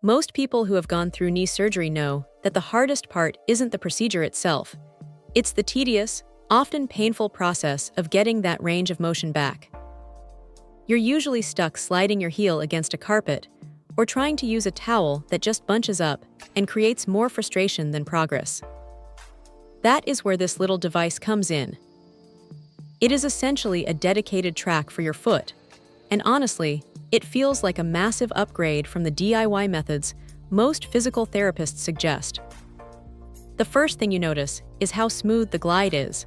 Most people who have gone through knee surgery know that the hardest part isn't the procedure itself. It's the tedious, often painful process of getting that range of motion back. You're usually stuck sliding your heel against a carpet or trying to use a towel that just bunches up and creates more frustration than progress. That is where this little device comes in. It is essentially a dedicated track for your foot, and honestly, it feels like a massive upgrade from the DIY methods most physical therapists suggest. The first thing you notice is how smooth the glide is.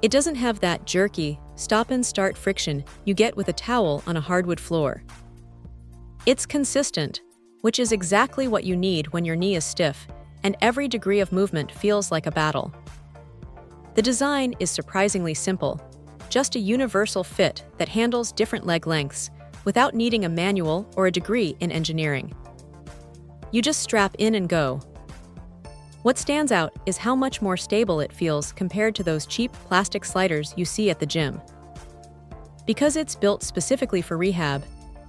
It doesn't have that jerky, stop-and-start friction you get with a towel on a hardwood floor. It's consistent, which is exactly what you need when your knee is stiff, and every degree of movement feels like a battle. The design is surprisingly simple, just a universal fit that handles different leg lengths without needing a manual or a degree in engineering. You just strap in and go. What stands out is how much more stable it feels compared to those cheap plastic sliders you see at the gym. Because it's built specifically for rehab,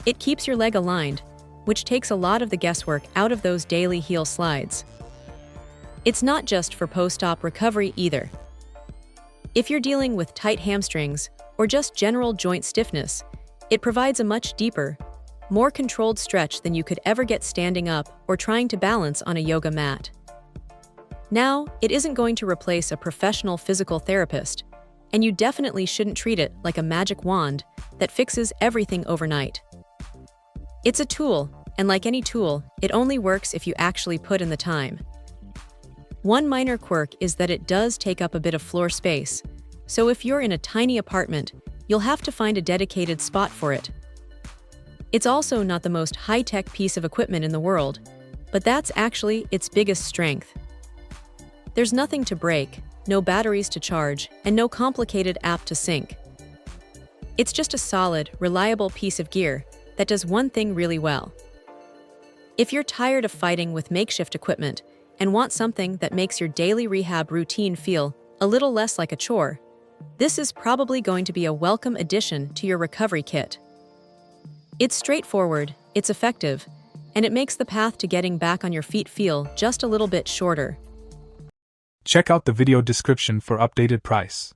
it keeps your leg aligned, which takes a lot of the guesswork out of those daily heel slides. It's not just for post-op recovery either. If you're dealing with tight hamstrings or just general joint stiffness, it provides a much deeper, more controlled stretch than you could ever get standing up or trying to balance on a yoga mat. Now, it isn't going to replace a professional physical therapist, and you definitely shouldn't treat it like a magic wand that fixes everything overnight. It's a tool, and like any tool, it only works if you actually put in the time. One minor quirk is that it does take up a bit of floor space, so if you're in a tiny apartment, you'll have to find a dedicated spot for it. It's also not the most high-tech piece of equipment in the world, but that's actually its biggest strength. There's nothing to break, no batteries to charge, and no complicated app to sync. It's just a solid, reliable piece of gear that does one thing really well. If you're tired of fighting with makeshift equipment and want something that makes your daily rehab routine feel a little less like a chore, this is probably going to be a welcome addition to your recovery kit. It's straightforward, it's effective, and it makes the path to getting back on your feet feel just a little bit shorter. Check out the video description for updated price.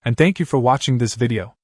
And thank you for watching this video.